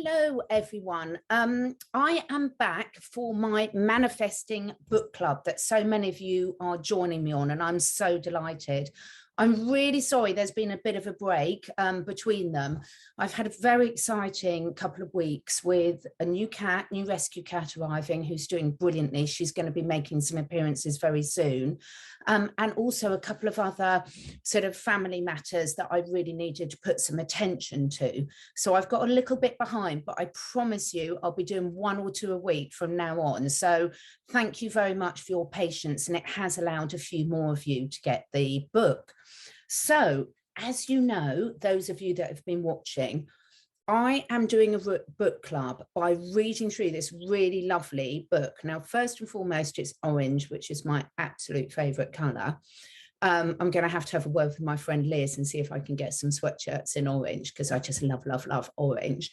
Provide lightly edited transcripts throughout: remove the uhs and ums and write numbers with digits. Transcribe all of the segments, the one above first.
Hello, everyone. I am back for my manifesting book club that so many of you are joining me on, and I'm so delighted. I'm really sorry there's been a bit of a break between them. I've had a very exciting couple of weeks with a new rescue cat arriving who's doing brilliantly. She's going to be making some appearances very soon. And also a couple of other sort of family matters that I really needed to put some attention to. So I've got a little bit behind, but I promise you I'll be doing 1 or 2 a week from now on. So thank you very much for your patience, and it has allowed a few more of you to get the book. So as you know, those of you that have been watching, I am doing a book club by reading through this really lovely book. Now, first and foremost, it's orange, which is my absolute favorite color. I'm going to have a word with my friend Liz and see if I can get some sweatshirts in orange, because I just love, love, love orange.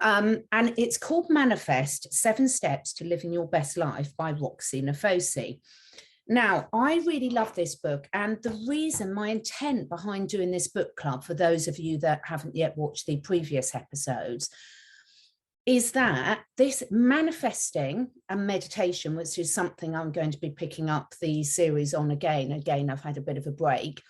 And it's called Manifest: 7 Steps to Living Your Best Life by Roxie Nafousi. Now, I really love this book, and the reason, my intent behind doing this book club, for those of you that haven't yet watched the previous episodes, is that this manifesting and meditation, which is something I'm going to be picking up the series on again. I've had a bit of a break.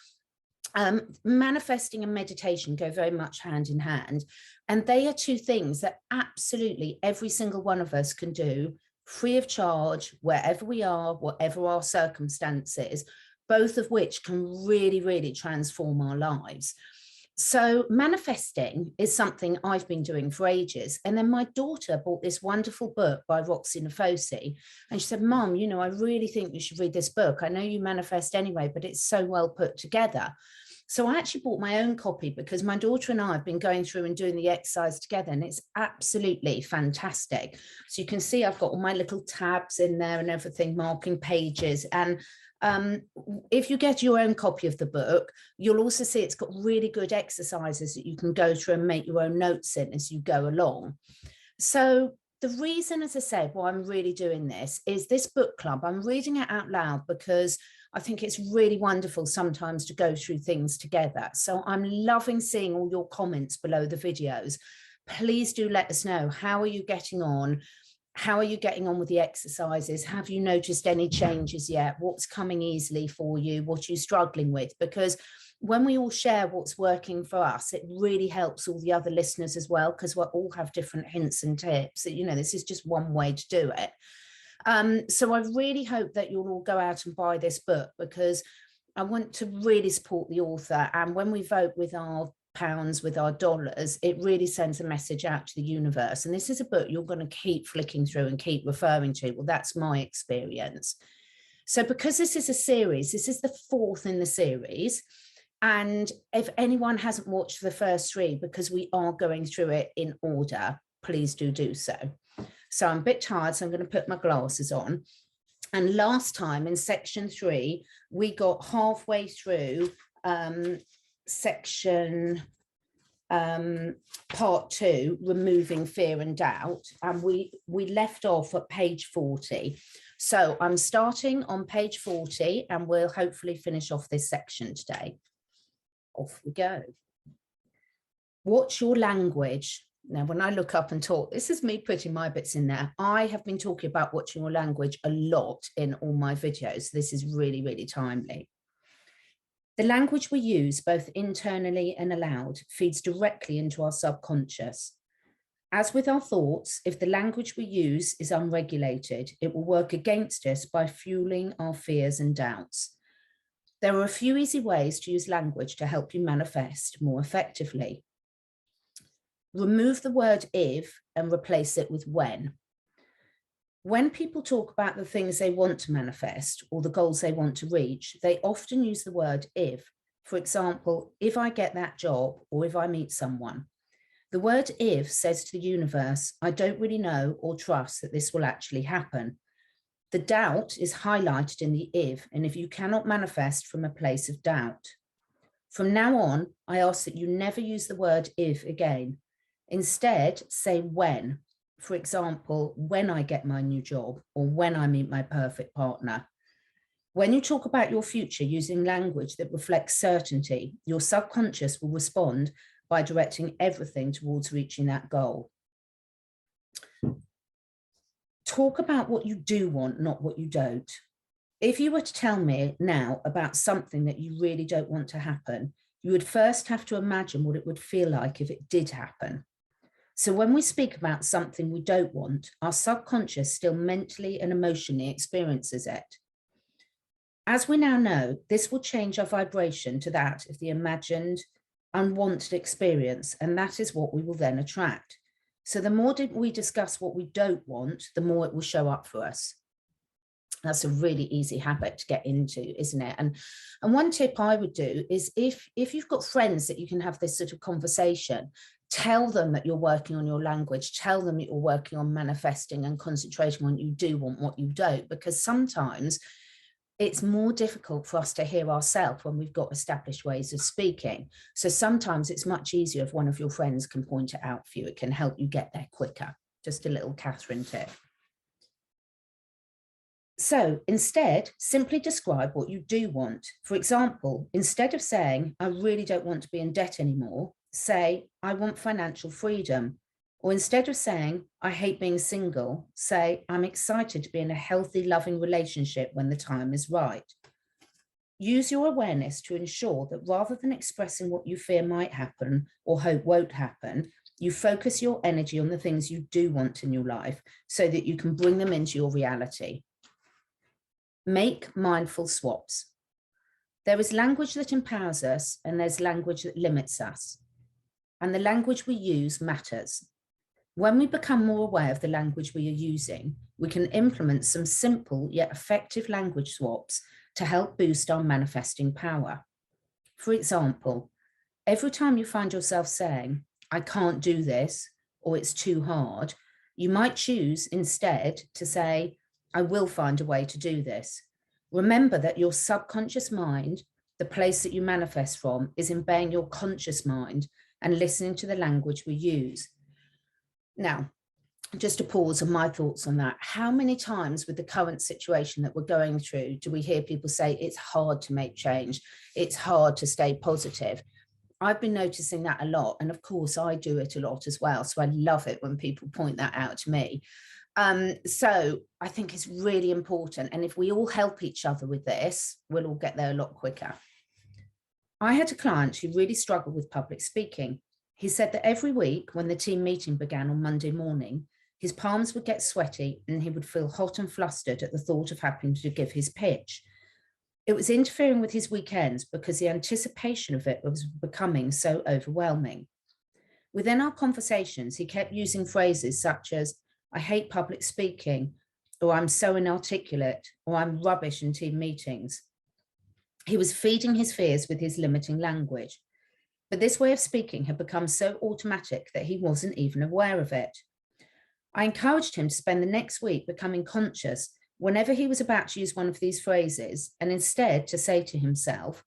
Manifesting and meditation go very much hand in hand, and they are 2 things that absolutely every single one of us can do free of charge, wherever we are, whatever our circumstances, both of which can really, really transform our lives. So manifesting is something I've been doing for ages. And then my daughter bought this wonderful book by Roxie Nafousi. And she said, Mum, you know, I really think you should read this book. I know you manifest anyway, but it's so well put together. So I actually bought my own copy because my daughter and I have been going through and doing the exercise together, and it's absolutely fantastic. So you can see I've got all my little tabs in there and everything, marking pages. And if you get your own copy of the book, you'll also see it's got really good exercises that you can go through and make your own notes in as you go along. So the reason, as I said, why I'm really doing this is this book club. I'm reading it out loud because I think it's really wonderful sometimes to go through things together. So I'm loving seeing all your comments below the videos. Please do let us know. How are you getting on? How are you getting on with the exercises? Have you noticed any changes yet? What's coming easily for you? What are you struggling with? Because when we all share what's working for us, it really helps all the other listeners as well, because we all have different hints and tips. You know, this is just one way to do it. So I really hope that you'll all go out and buy this book, because I want to really support the author. And when we vote with our pounds, with our dollars, it really sends a message out to the universe. And this is a book you're going to keep flicking through and keep referring to. Well, that's my experience. So because this is a series, this is the 4th in the series. And if anyone hasn't watched the first 3, because we are going through it in order, please do so. So I'm a bit tired, so I'm going to put my glasses on. And last time in section 3, we got halfway through section part 2, removing fear and doubt. And we left off at page 40. So I'm starting on page 40, and we'll hopefully finish off this section today. Off we go. What's your language? Now, when I look up and talk, this is me putting my bits in there. I have been talking about watching your language a lot in all my videos. This is really, really timely. The language we use, both internally and aloud, feeds directly into our subconscious. As with our thoughts, if the language we use is unregulated, it will work against us by fueling our fears and doubts. There are a few easy ways to use language to help you manifest more effectively. Remove the word if and replace it with when. When people talk about the things they want to manifest or the goals they want to reach, they often use the word if. For example, if I get that job, or if I meet someone. The word if says to the universe, I don't really know or trust that this will actually happen. The doubt is highlighted in the if, and if you cannot manifest from a place of doubt. From now on, I ask that you never use the word if again. Instead, say when. For example, when I get my new job, or when I meet my perfect partner. When you talk about your future using language that reflects certainty, your subconscious will respond by directing everything towards reaching that goal. Talk about what you do want, not what you don't. If you were to tell me now about something that you really don't want to happen, you would first have to imagine what it would feel like if it did happen. So when we speak about something we don't want, our subconscious still mentally and emotionally experiences it. As we now know, this will change our vibration to that of the imagined, unwanted experience, and that is what we will then attract. So the more we discuss what we don't want, the more it will show up for us. That's a really easy habit to get into, isn't it? And one tip I would do is if you've got friends that you can have this sort of conversation, tell them that you're working on your language, tell them that you're working on manifesting and concentrating on what you do want, what you don't, because sometimes it's more difficult for us to hear ourselves when we've got established ways of speaking. So sometimes it's much easier if one of your friends can point it out for you. It can help you get there quicker. Just a little Catherine tip. So instead, simply describe what you do want. For example, instead of saying, I really don't want to be in debt anymore, say, I want financial freedom. Or instead of saying, I hate being single, say, I'm excited to be in a healthy, loving relationship when the time is right. Use your awareness to ensure that rather than expressing what you fear might happen or hope won't happen, you focus your energy on the things you do want in your life so that you can bring them into your reality. Make mindful swaps. There is language that empowers us and there's language that limits us. And the language we use matters. When we become more aware of the language we are using, we can implement some simple yet effective language swaps to help boost our manifesting power. For example, every time you find yourself saying, I can't do this, or it's too hard, you might choose instead to say, I will find a way to do this. Remember that your subconscious mind, the place that you manifest from, is obeying your conscious mind and listening to the language we use. Now, just to pause on my thoughts on that, how many times with the current situation that we're going through do we hear people say it's hard to make change, it's hard to stay positive? I've been noticing that a lot, and of course I do it a lot as well, so I love it when people point that out to me. So I think it's really important, and if we all help each other with this, we'll all get there a lot quicker. I had a client who really struggled with public speaking. He said that every week when the team meeting began on Monday morning, his palms would get sweaty and he would feel hot and flustered at the thought of having to give his pitch. It was interfering with his weekends because the anticipation of it was becoming so overwhelming. Within our conversations, he kept using phrases such as, I hate public speaking, or I'm so inarticulate, or I'm rubbish in team meetings. He was feeding his fears with his limiting language. But this way of speaking had become so automatic that he wasn't even aware of it. I encouraged him to spend the next week becoming conscious whenever he was about to use one of these phrases, and instead to say to himself,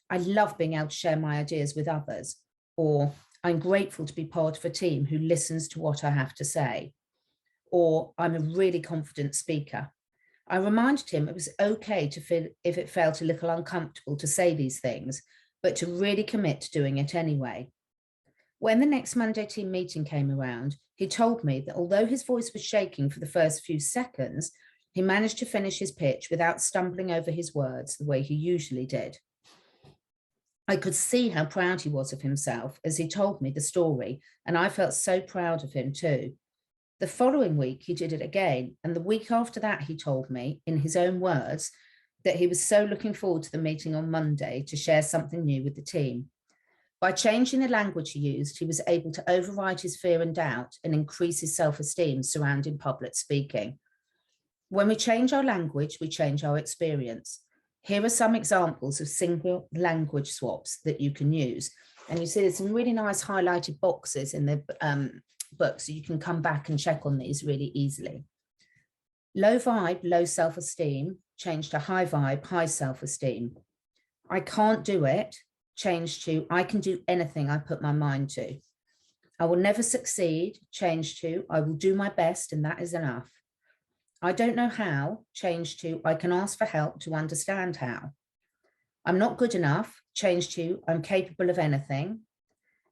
I love being able to share my ideas with others, or I'm grateful to be part of a team who listens to what I have to say, or I'm a really confident speaker. I reminded him it was okay to feel if it felt a little uncomfortable to say these things, but to really commit to doing it anyway. When the next Monday team meeting came around, he told me that although his voice was shaking for the first few seconds, he managed to finish his pitch without stumbling over his words the way he usually did. I could see how proud he was of himself as he told me the story, and I felt so proud of him too. The following week, he did it again, and the week after that, he told me, in his own words, that he was so looking forward to the meeting on Monday to share something new with the team. By changing the language he used, he was able to override his fear and doubt and increase his self-esteem surrounding public speaking. When we change our language, we change our experience. Here are some examples of single language swaps that you can use. And you see there's some really nice highlighted boxes in the book, so you can come back and check on these really easily. Low vibe, low self-esteem, change to high vibe, high self-esteem. I can't do it, change to I can do anything I put my mind to. I will never succeed, change to I will do my best and that is enough. I don't know how, change to I can ask for help to understand how. I'm not good enough, change to I'm capable of anything.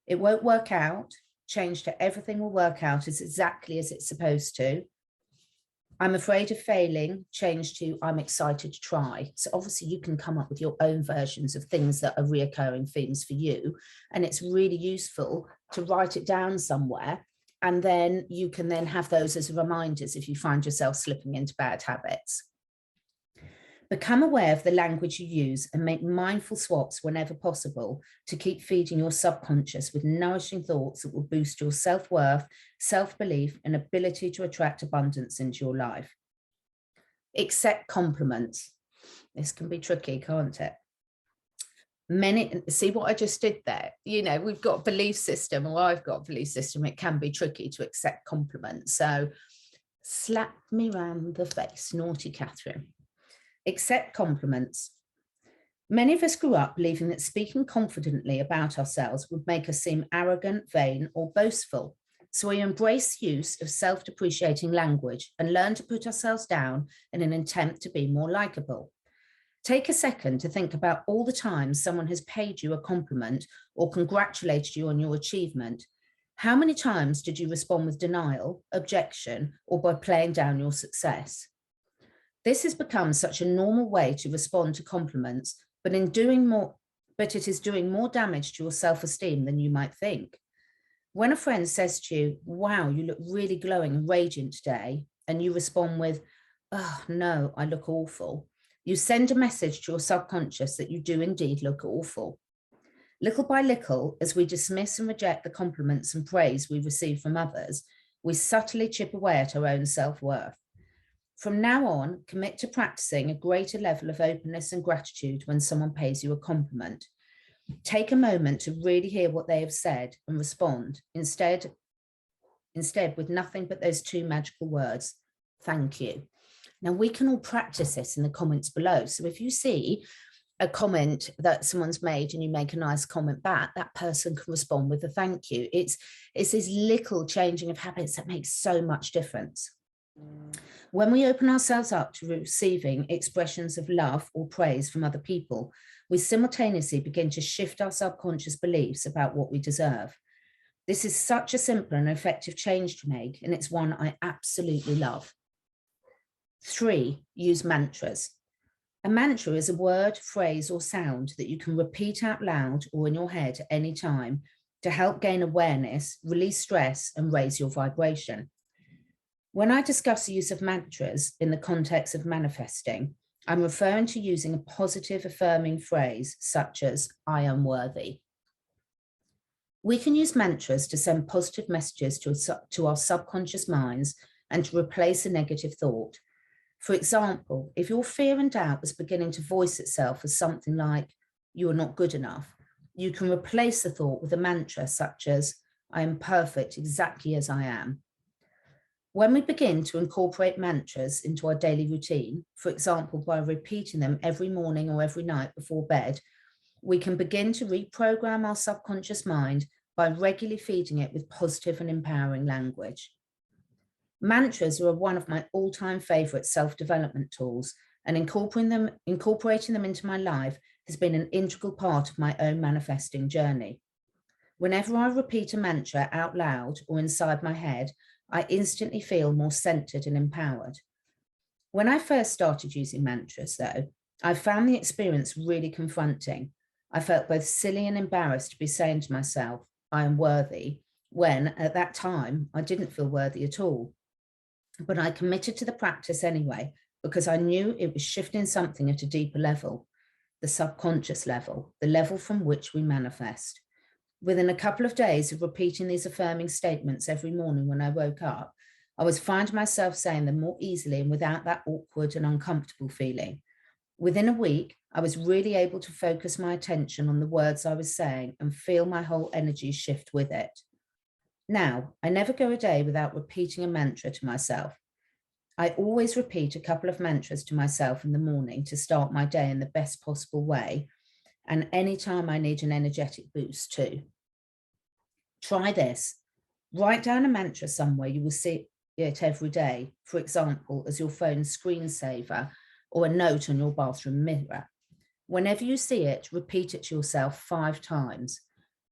It won't work out, change to everything will work out as exactly as it's supposed to. I'm afraid of failing, change to I'm excited to try. So obviously you can come up with your own versions of things that are reoccurring themes for you. And it's really useful to write it down somewhere. And then you can then have those as reminders if you find yourself slipping into bad habits. Become aware of the language you use and make mindful swaps whenever possible to keep feeding your subconscious with nourishing thoughts that will boost your self-worth, self-belief, and ability to attract abundance into your life. Accept compliments. This can be tricky, can't it? See what I just did there? You know, we've got a belief system, or I've got a belief system. It can be tricky to accept compliments. So slap me round the face, naughty Catherine. Accept compliments. Many of us grew up believing that speaking confidently about ourselves would make us seem arrogant, vain, or boastful. So we embrace use of self-depreciating language and learn to put ourselves down in an attempt to be more likable. Take a second to think about all the times someone has paid you a compliment or congratulated you on your achievement. How many times did you respond with denial, objection, or by playing down your success? This has become such a normal way to respond to compliments, but it is doing more damage to your self-esteem than you might think. When a friend says to you, wow, you look really glowing and radiant today, and you respond with, oh no, I look awful, you send a message to your subconscious that you do indeed look awful. Little by little, as we dismiss and reject the compliments and praise we receive from others, we subtly chip away at our own self-worth. From now on, commit to practicing a greater level of openness and gratitude when someone pays you a compliment. Take a moment to really hear what they have said and respond, instead with nothing but those two magical words, thank you. Now, we can all practice this in the comments below. So if you see a comment that someone's made and you make a nice comment back, that person can respond with a thank you. It's this little changing of habits that makes so much difference. When we open ourselves up to receiving expressions of love or praise from other people, we simultaneously begin to shift our subconscious beliefs about what we deserve. This is such a simple and effective change to make, and it's one I absolutely love. 3, use mantras. A mantra is a word, phrase, or sound that you can repeat out loud or in your head at any time to help gain awareness, release stress, and raise your vibration. When I discuss the use of mantras in the context of manifesting, I'm referring to using a positive affirming phrase such as, I am worthy. We can use mantras to send positive messages to our subconscious minds and to replace a negative thought. For example, if your fear and doubt is beginning to voice itself as something like, you are not good enough, you can replace the thought with a mantra such as, I am perfect exactly as I am. When we begin to incorporate mantras into our daily routine, for example, by repeating them every morning or every night before bed, we can begin to reprogram our subconscious mind by regularly feeding it with positive and empowering language. Mantras are one of my all-time favorite self-development tools, and incorporating them into my life has been an integral part of my own manifesting journey. Whenever I repeat a mantra out loud or inside my head, I instantly feel more centered and empowered. When I first started using mantras, though, I found the experience really confronting. I felt both silly and embarrassed to be saying to myself, I am worthy, when at that time I didn't feel worthy at all. But I committed to the practice anyway, because I knew it was shifting something at a deeper level, the subconscious level, the level from which we manifest. Within a couple of days of repeating these affirming statements every morning when I woke up, I was finding myself saying them more easily and without that awkward and uncomfortable feeling. Within a week, I was really able to focus my attention on the words I was saying and feel my whole energy shift with it. Now, I never go a day without repeating a mantra to myself. I always repeat a couple of mantras to myself in the morning to start my day in the best possible way, and anytime I need an energetic boost too. Try this. Write down a mantra somewhere you will see it every day, for example, as your phone's screensaver or a note on your bathroom mirror. Whenever you see it, repeat it to yourself 5 times.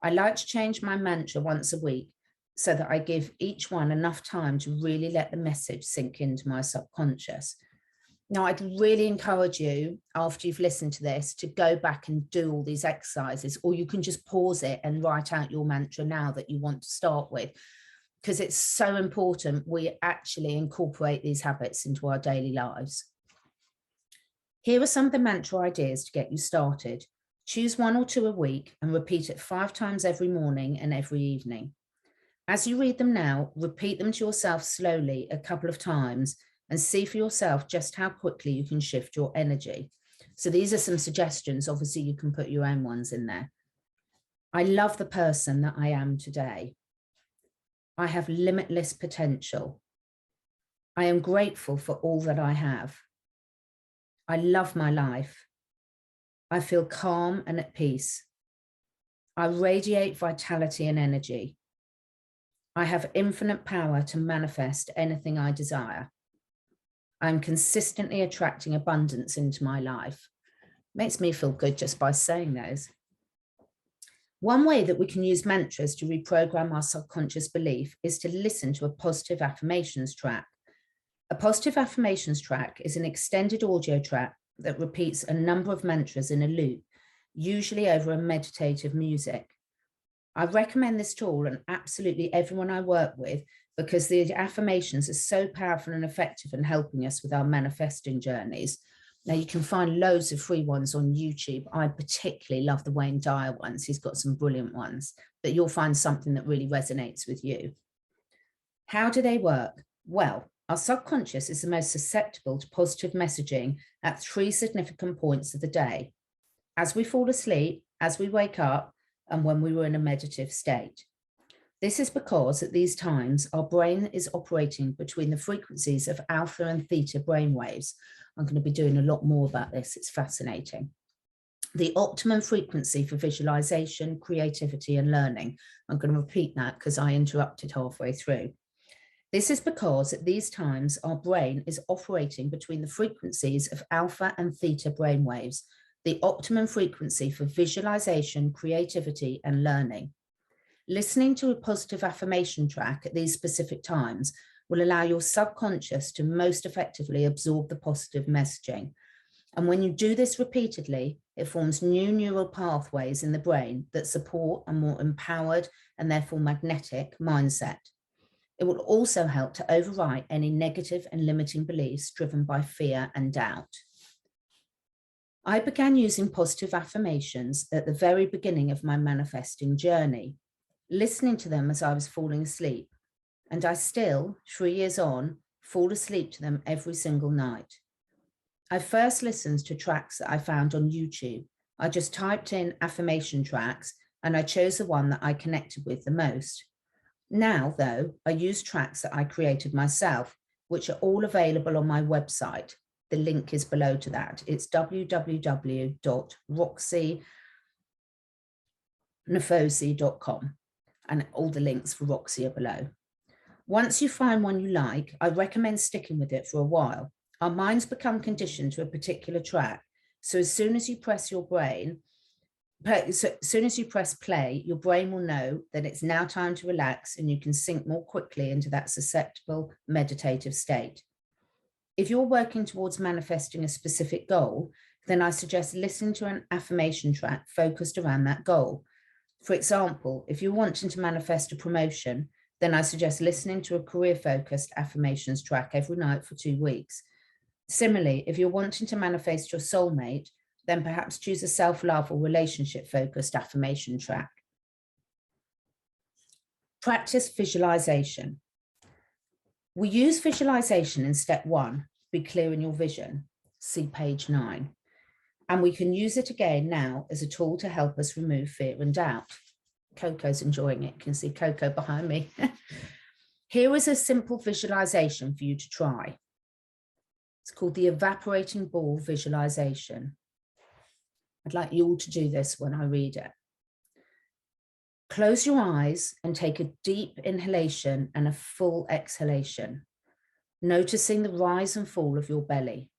I like to change my mantra once a week, so that I give each one enough time to really let the message sink into my subconscious. Now, I'd really encourage you, after you've listened to this, to go back and do all these exercises, or you can just pause it and write out your mantra now that you want to start with, because it's so important we actually incorporate these habits into our daily lives. Here are some of the mantra ideas to get you started. Choose 1 or 2 a week and repeat it 5 times every morning and every evening. As you read them now, repeat them to yourself slowly a couple of times and see for yourself just how quickly you can shift your energy. So these are some suggestions. Obviously, you can put your own ones in there. I love the person that I am today. I have limitless potential. I am grateful for all that I have. I love my life. I feel calm and at peace. I radiate vitality and energy. I have infinite power to manifest anything I desire. I'm consistently attracting abundance into my life. Makes me feel good just by saying those. One way that we can use mantras to reprogram our subconscious belief is to listen to a positive affirmations track. A positive affirmations track is an extended audio track that repeats a number of mantras in a loop, usually over a meditative music. I recommend this tool and absolutely everyone I work with because the affirmations are so powerful and effective in helping us with our manifesting journeys. Now, you can find loads of free ones on YouTube. I particularly love the Wayne Dyer ones. He's got some brilliant ones, but you'll find something that really resonates with you. How do they work? Well, our subconscious is the most susceptible to positive messaging at 3 significant points of the day: as we fall asleep, as we wake up, and when we were in a meditative state. This is because at these times, our brain is operating between the frequencies of alpha and theta brainwaves. I'm going to be doing a lot more about this. It's fascinating. The optimum frequency for visualization, creativity, and learning. I'm going to repeat that because I interrupted halfway through. This is because at these times, our brain is operating between the frequencies of alpha and theta brainwaves, the optimum frequency for visualization, creativity, and learning. Listening to a positive affirmation track at these specific times will allow your subconscious to most effectively absorb the positive messaging. And when you do this repeatedly, it forms new neural pathways in the brain that support a more empowered and therefore magnetic mindset. It will also help to overwrite any negative and limiting beliefs driven by fear and doubt. I began using positive affirmations at the very beginning of my manifesting journey, listening to them as I was falling asleep, and I still, 3 years on, fall asleep to them every single night. I first listened to tracks that I found on YouTube. I just typed in affirmation tracks and I chose the one that I connected with the most. Now, though, I use tracks that I created myself, which are all available on my website. The link is below to that. It's www.roxienafousi.com, and all the links for Roxie are below. Once you find one you like, I recommend sticking with it for a while. Our minds become conditioned to a particular track. So as soon as you press play, your brain will know that it's now time to relax and you can sink more quickly into that susceptible meditative state. If you're working towards manifesting a specific goal, then I suggest listening to an affirmation track focused around that goal. For example, if you're wanting to manifest a promotion, then I suggest listening to a career-focused affirmations track every night for 2 weeks. Similarly, if you're wanting to manifest your soulmate, then perhaps choose a self-love or relationship-focused affirmation track. Practice visualization. We use visualization in step 1, be clear in your vision, see page 9. And we can use it again now as a tool to help us remove fear and doubt. Coco's enjoying it. You can see Coco behind me. Here is a simple visualization for you to try. It's called the evaporating ball visualization. I'd like you all to do this when I read it. Close your eyes and take a deep inhalation and a full exhalation, noticing the rise and fall of your belly.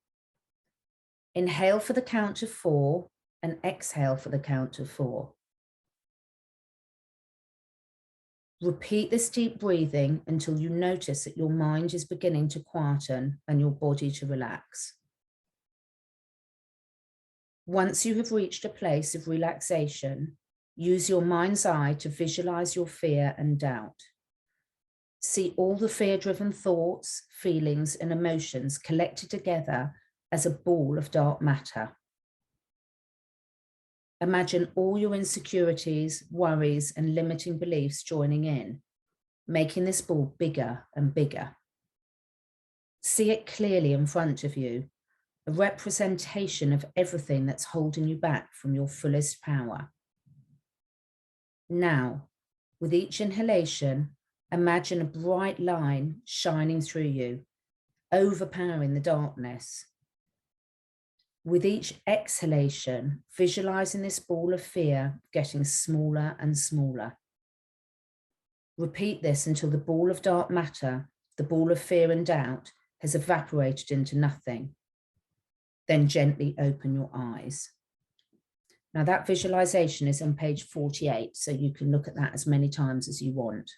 Inhale for the count of 4 and exhale for the count of 4. Repeat this deep breathing until you notice that your mind is beginning to quieten and your body to relax. Once you have reached a place of relaxation, use your mind's eye to visualize your fear and doubt. See all the fear-driven thoughts, feelings, and emotions collected together as a ball of dark matter. Imagine all your insecurities, worries, and limiting beliefs joining in, making this ball bigger and bigger. See it clearly in front of you, a representation of everything that's holding you back from your fullest power. Now, with each inhalation, imagine a bright line shining through you, overpowering the darkness. With each exhalation, visualizing this ball of fear getting smaller and smaller. Repeat this until the ball of dark matter, the ball of fear and doubt, has evaporated into nothing. Then gently open your eyes. Now that visualization is on page 48, so you can look at that as many times as you want.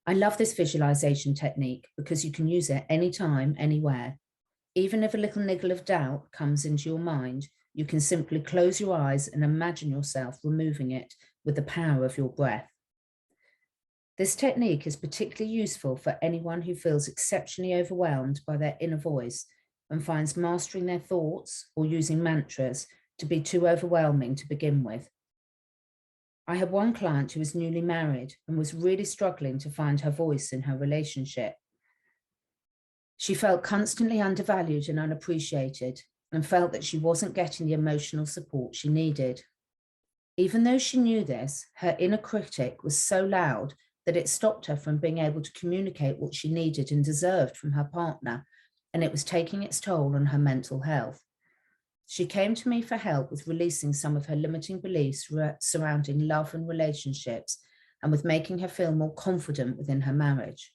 I love this visualization technique because you can use it anytime, anywhere. Even if a little niggle of doubt comes into your mind, you can simply close your eyes and imagine yourself removing it with the power of your breath. This technique is particularly useful for anyone who feels exceptionally overwhelmed by their inner voice and finds mastering their thoughts or using mantras to be too overwhelming to begin with. I had one client who was newly married and was really struggling to find her voice in her relationship. She felt constantly undervalued and unappreciated and felt that she wasn't getting the emotional support she needed. Even though she knew this, her inner critic was so loud that it stopped her from being able to communicate what she needed and deserved from her partner, and it was taking its toll on her mental health. She came to me for help with releasing some of her limiting beliefs surrounding love and relationships, and with making her feel more confident within her marriage.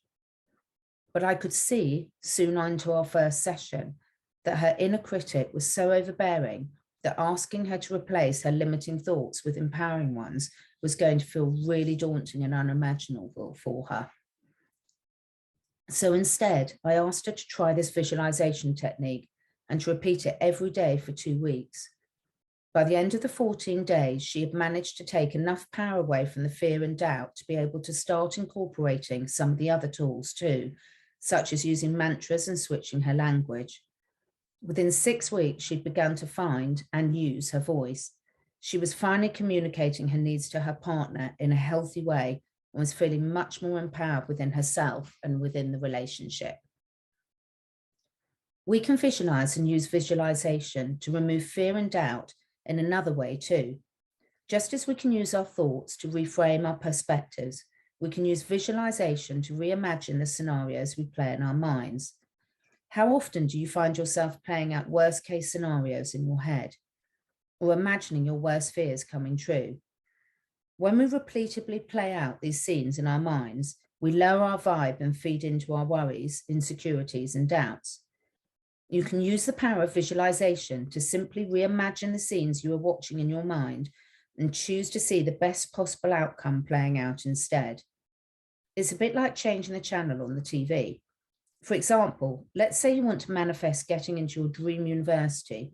But I could see, soon into our first session, that her inner critic was so overbearing that asking her to replace her limiting thoughts with empowering ones was going to feel really daunting and unimaginable for her. So instead, I asked her to try this visualization technique and to repeat it every day for 2 weeks. By the end of the 14 days, she had managed to take enough power away from the fear and doubt to be able to start incorporating some of the other tools too, such as using mantras and switching her language. Within 6 weeks, she'd begun to find and use her voice. She was finally communicating her needs to her partner in a healthy way and was feeling much more empowered within herself and within the relationship. We can visualize and use visualization to remove fear and doubt in another way too. Just as we can use our thoughts to reframe our perspectives, we can use visualization to reimagine the scenarios we play in our minds. How often do you find yourself playing out worst case scenarios in your head, or imagining your worst fears coming true? When we repeatedly play out these scenes in our minds, we lower our vibe and feed into our worries, insecurities, and doubts. You can use the power of visualization to simply reimagine the scenes you are watching in your mind and choose to see the best possible outcome playing out instead. It's a bit like changing the channel on the TV. For example, let's say you want to manifest getting into your dream university.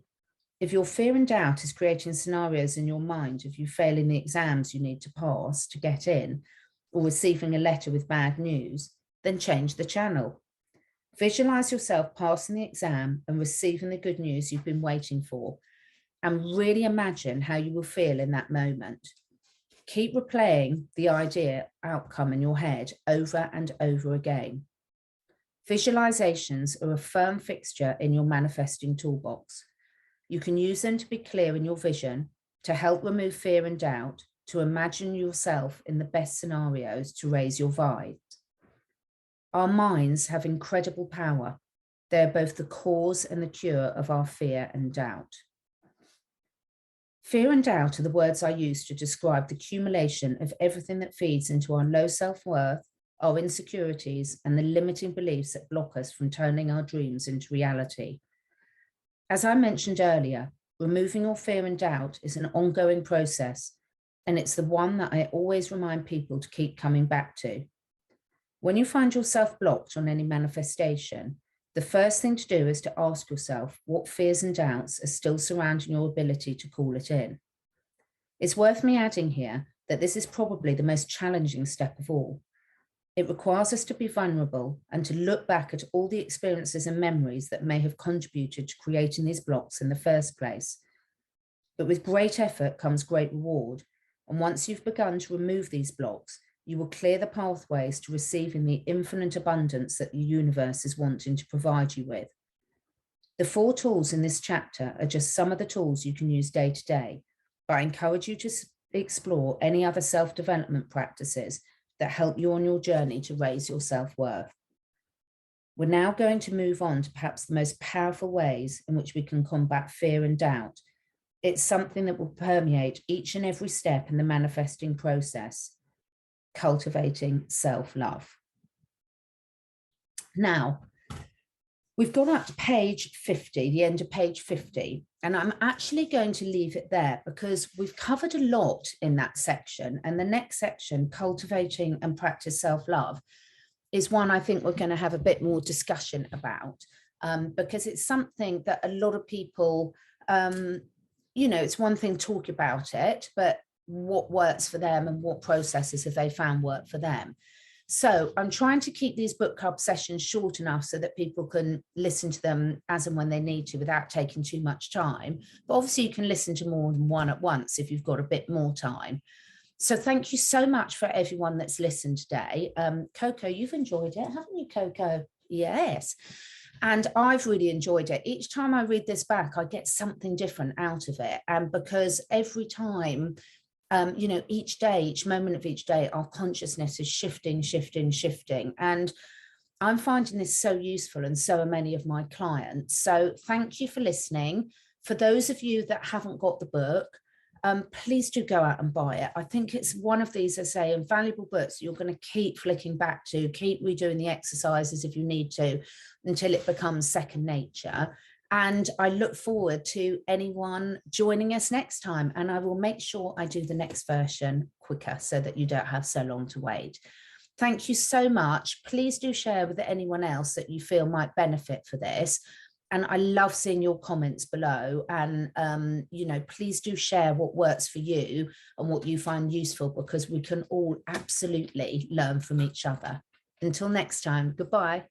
If your fear and doubt is creating scenarios in your mind of you failing the exams you need to pass to get in, or receiving a letter with bad news, then change the channel. Visualize yourself passing the exam and receiving the good news you've been waiting for, and really imagine how you will feel in that moment. Keep replaying the idea outcome in your head over and over again. Visualizations are a firm fixture in your manifesting toolbox. You can use them to be clear in your vision, to help remove fear and doubt, to imagine yourself in the best scenarios to raise your vibe. Our minds have incredible power. They're both the cause and the cure of our fear and doubt. Fear and doubt are the words I use to describe the accumulation of everything that feeds into our low self-worth, our insecurities, and the limiting beliefs that block us from turning our dreams into reality. As I mentioned earlier, removing all fear and doubt is an ongoing process, and it's the one that I always remind people to keep coming back to. When you find yourself blocked on any manifestation, the first thing to do is to ask yourself what fears and doubts are still surrounding your ability to call it in. It's worth me adding here that this is probably the most challenging step of all. It requires us to be vulnerable and to look back at all the experiences and memories that may have contributed to creating these blocks in the first place. But with great effort comes great reward. And once you've begun to remove these blocks, you will clear the pathways to receiving the infinite abundance that the universe is wanting to provide you with. The 4 tools in this chapter are just some of the tools you can use day to day, but I encourage you to explore any other self-development practices that help you on your journey to raise your self-worth. We're now going to move on to perhaps the most powerful ways in which we can combat fear and doubt. It's something that will permeate each and every step in the manifesting process: cultivating self-love. Now, we've gone up to page 50, the end of page 50, and I'm actually going to leave it there because we've covered a lot in that section. And the next section, cultivating and practice self-love, is one I think we're going to have a bit more discussion about, because it's something that a lot of people, it's one thing to talk about it, but what works for them and what processes have they found work for them. So I'm trying to keep these book club sessions short enough so that people can listen to them as and when they need to without taking too much time. But obviously you can listen to more than one at once if you've got a bit more time. So thank you so much for everyone that's listened today. Coco, you've enjoyed it, haven't you, Coco? Yes. And I've really enjoyed it. Each time I read this back, I get something different out of it. And because every time, each day, each moment of each day, our consciousness is shifting. And I'm finding this so useful, and so are many of my clients. So thank you for listening. For those of you that haven't got the book, please do go out and buy it. I think it's one of these, as I say, invaluable books you're going to keep flicking back to, keep redoing the exercises if you need to, until it becomes second nature. And I look forward to anyone joining us next time. And I will make sure I do the next version quicker so that you don't have so long to wait. Thank you so much. Please do share with anyone else that you feel might benefit for this. And I love seeing your comments below. And, please do share what works for you and what you find useful, because we can all absolutely learn from each other. Until next time, goodbye.